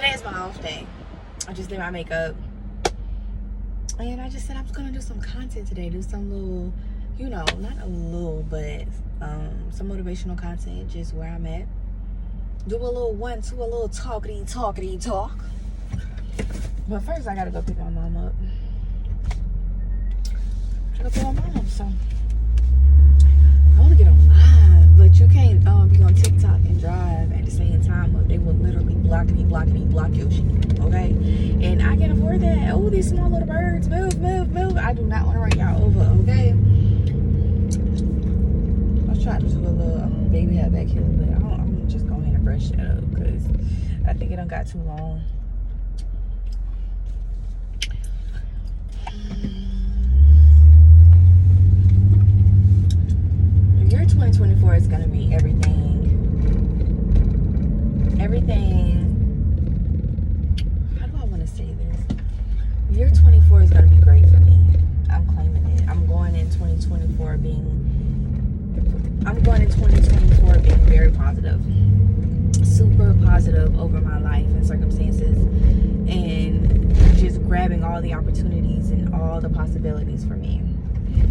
Today's my off day. I just did my makeup. And I just said I was going to do some content today. Do some little, you know, not a little, but some motivational content just where I'm at. Do a little a little talkity talk. But first, I got to go pick my mom up. I got to pick my mom, so I want to get on live, but you can't be on TikTok and drive at the same time, or they will literally block your shit, okay? And I can't afford that. Oh, these small little birds, move. I do not want to run y'all over, okay? Let's try to do a little baby hair back here, but I'm just going ahead and brush it up, because I think it done got too long. Year 2024 is gonna be everything. How do I want to say this? Year 24 is gonna be great for me. I'm claiming it. I'm going in 2024 being very positive, super positive over my life and circumstances, and just grabbing all the opportunities and all the possibilities for me.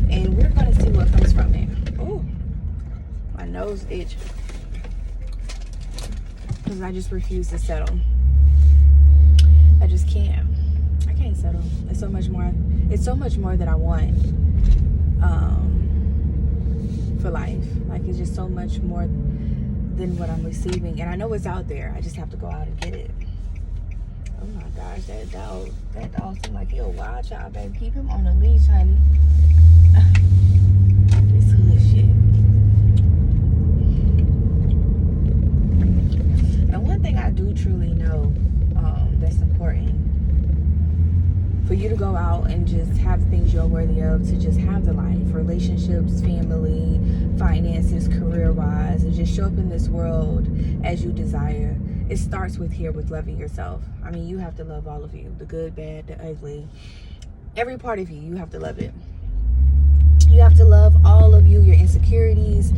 And we're gonna see what comes from it. Oh. My nose itch because I just refuse to settle. I just can't. I can't settle. It's so much more. It's so much more that I want for life. Like, it's just so much more than what I'm receiving, and I know it's out there. I just have to go out and get it. Oh my gosh, that dog seems like he a wild child, baby. Keep him on a leash, honey. This hood shit. And one thing I do truly know that's important for you to go out and just have the things you're worthy of, to just have the life, relationships, family, finances, career-wise, and just show up in this world as you desire. It starts with loving yourself. I mean, you have to love all of you, the good, bad, the ugly. Every part of you, you have to love it. You have to love all of you, your insecurities.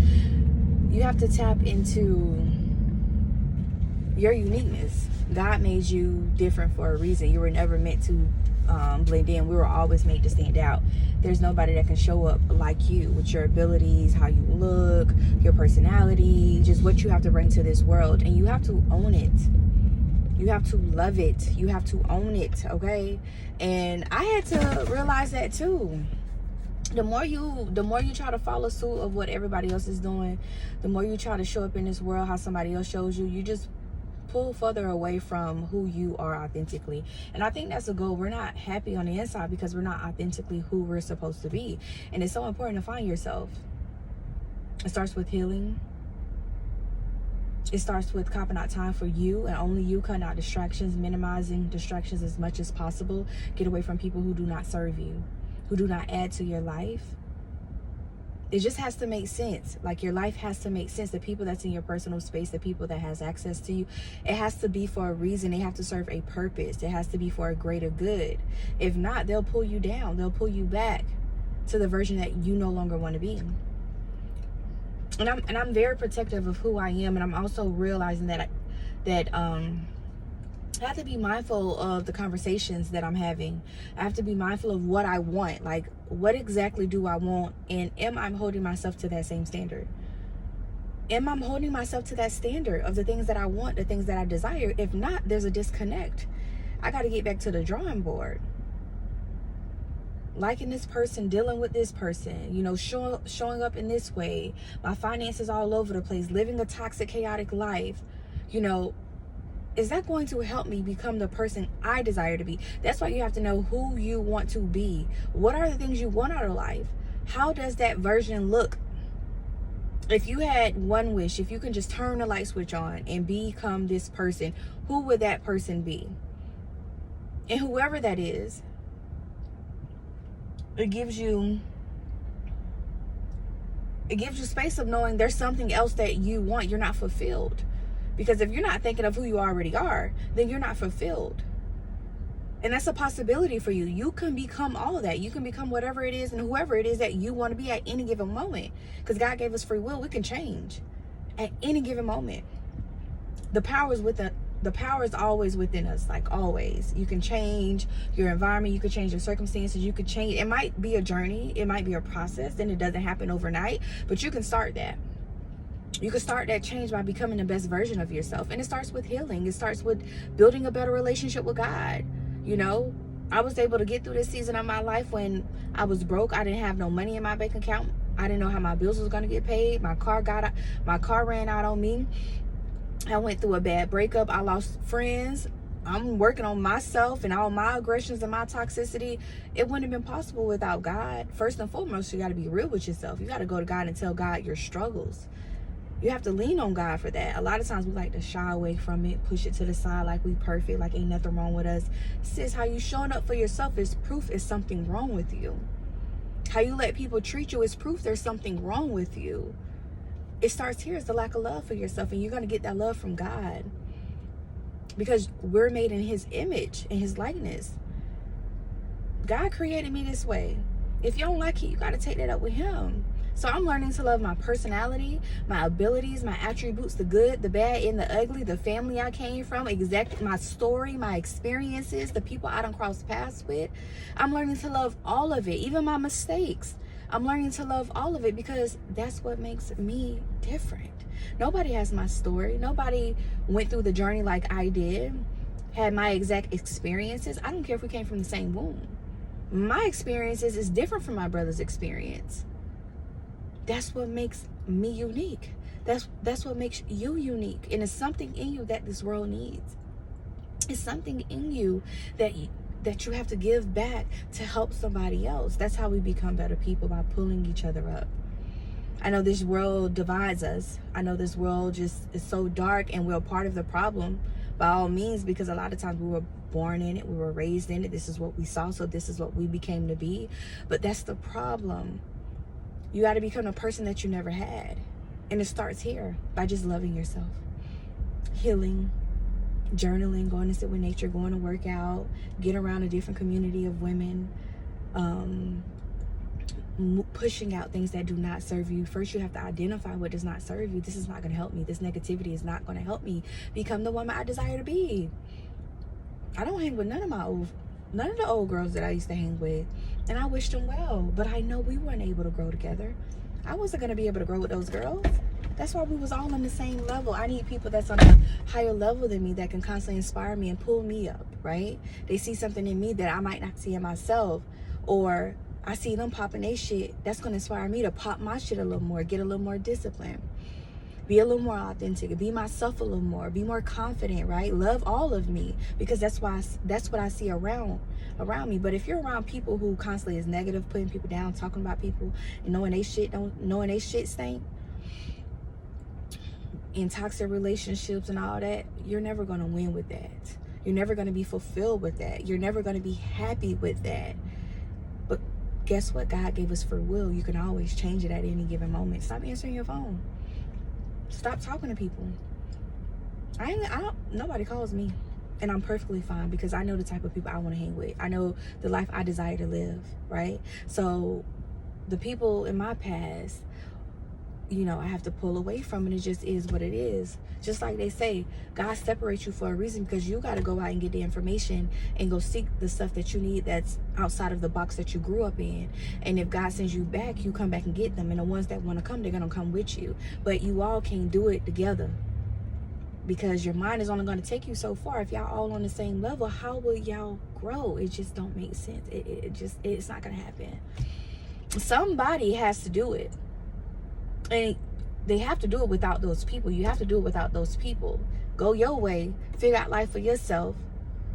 You have to tap into your uniqueness. God made you different for a reason. You were never meant to blend in. We were always made to stand out. There's nobody that can show up like you, with your abilities, how you look, your personality, just what you have to bring to this world. And you have to own it. You have to love it. You have to own it, okay? And I had to realize that too. The more you try to follow suit of what everybody else is doing, the more you try to show up in this world how somebody else shows you, you just pull further away from who you are authentically. And I think that's a goal. We're not happy on the inside because we're not authentically who we're supposed to be. And it's so important to find yourself. It starts with healing. It starts with carving out time for you and only you, cutting out distractions, minimizing distractions as much as possible. Get away from people who do not serve you, who do not add to your life. It just has to make sense. Like, your life has to make sense. The people that's in your personal space, the people that has access to you, it has to be for a reason. They have to serve a purpose. It has to be for a greater good. If not, they'll pull you down. They'll pull you back to the version that you no longer want to be. And I'm very protective of who I am, and I'm also realizing that I have to be mindful of the conversations that I'm having. I have to be mindful of what I want. Like, what exactly do I want? And am I holding myself to that same standard? Am I holding myself to that standard of the things that I want, the things that I desire? If not, there's a disconnect. I got to get back to the drawing board. Liking this person, dealing with this person, you know, showing up in this way. My finances all over the place, living a toxic, chaotic life, you know. Is that going to help me become the person I desire to be? That's why you have to know who you want to be. What are the things you want out of life? How does that version look? If you had one wish, if you can just turn the light switch on and become this person, who would that person be? And whoever that is, it gives you space of knowing there's something else that you want. You're not fulfilled. Because if you're not thinking of who you already are, then you're not fulfilled. And that's a possibility for you. You can become all of that. You can become whatever it is and whoever it is that you want to be at any given moment. Because God gave us free will. We can change at any given moment. The power is The power is always within us, like always. You can change your environment, you can change your circumstances, you could change. It might be a journey, it might be a process, and it doesn't happen overnight, but you can start that. You can start that change by becoming the best version of yourself. And it starts with healing. It starts with building a better relationship with God. You know, I was able to get through this season of my life when I was broke. I didn't have no money in my bank account. I didn't know how my bills was going to get paid. My car ran out on me. I went through a bad breakup. I lost friends. I'm working on myself and all my aggressions and my toxicity. It wouldn't have been possible without God. First and foremost, you got to be real with yourself. You got to go to God and tell God your struggles. You have to lean on God for that. A lot of times we like to shy away from it, push it to the side like we perfect, like ain't nothing wrong with us. Sis, how you showing up for yourself is proof is something wrong with you. How you let people treat you is proof there's something wrong with you. It starts here as the lack of love for yourself, and you're going to get that love from God. Because we're made in his image and his likeness. God created me this way. If you don't like it, you got to take that up with him. So I'm learning to love my personality, my abilities, my attributes, the good, the bad, and the ugly, the family I came from, my story, my experiences, the people I done crossed paths with. I'm learning to love all of it, even my mistakes. I'm learning to love all of it because that's what makes me different. Nobody has my story. Nobody went through the journey like I did, had my exact experiences. I don't care if we came from the same womb. My experiences is different from my brother's experience. That's what makes me unique. That's what makes you unique. And it's something in you that this world needs. It's something in you that you have to give back to help somebody else. That's how we become better people, by pulling each other up. I know this world divides us. I know this world just is so dark, and we're a part of the problem by all means, because a lot of times we were born in it, we were raised in it. This is what we saw, so this is what we became to be. But that's the problem. You got to become a person that you never had. And it starts here by just loving yourself. Healing, journaling, going to sit with nature, going to work out, get around a different community of women, pushing out things that do not serve you. First, you have to identify what does not serve you. This is not going to help me. This negativity is not going to help me become the woman I desire to be. I don't hang with none of the old girls that I used to hang with, and I wish them well, but I know we weren't able to grow together. I wasn't going to be able to grow with those girls. That's why we was all on the same level. I need people that's on a higher level than me that can constantly inspire me and pull me up, right? They see something in me that I might not see in myself, or I see them popping their shit. That's going to inspire me to pop my shit a little more, get a little more disciplined, be a little more authentic, be myself a little more, be more confident, right? Love all of me, because that's what I see around me. But if you're around people who constantly is negative, putting people down, talking about people, and knowing they shit stink, in toxic relationships and all that, you're never going to win with that. You're never going to be fulfilled with that. You're never going to be happy with that. But guess what? God gave us free will. You can always change it at any given moment. Stop answering your phone. Stop talking to people. Nobody calls me, and I'm perfectly fine, because I know the type of people I want to hang with. I know the life I desire to live, right? So the people in my past, I have to pull away from, and it just is what it is. Just like they say, God separates you for a reason, because you got to go out and get the information and go seek the stuff that you need that's outside of the box that you grew up in. And if God sends you back, you come back and get them. And the ones that want to come, they're going to come with you. But you all can't do it together, because your mind is only going to take you so far. If y'all all on the same level, how will y'all grow? It just don't make sense. It's not going to happen. Somebody has to do it. And they have to do it without those people. You have to do it without those people. Go your way. Figure out life for yourself.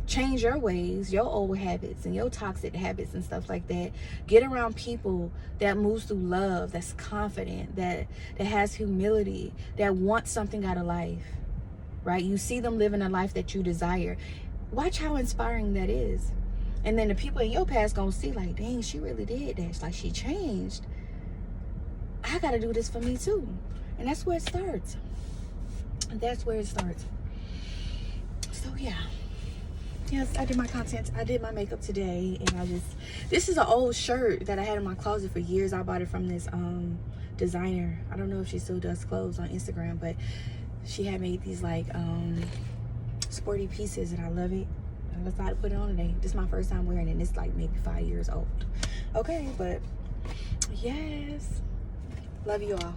Change your ways, your old habits and your toxic habits and stuff like that. Get around people that moves through love, that's confident, that has humility, that wants something out of life, right? You see them living a life that you desire. Watch how inspiring that is. And then the people in your past gonna see, like, dang, she really did that. It's like she changed. I gotta do this for me too. And that's where it starts. That's where it starts. So yeah. Yes, I did my content. I did my makeup today, and this is an old shirt that I had in my closet for years. I bought it from this designer. I don't know if she still does clothes on Instagram, but she had made these like sporty pieces and I love it. I decided to put it on today. This is my first time wearing it and it's like maybe 5 years old. Okay, but yes. Love you all.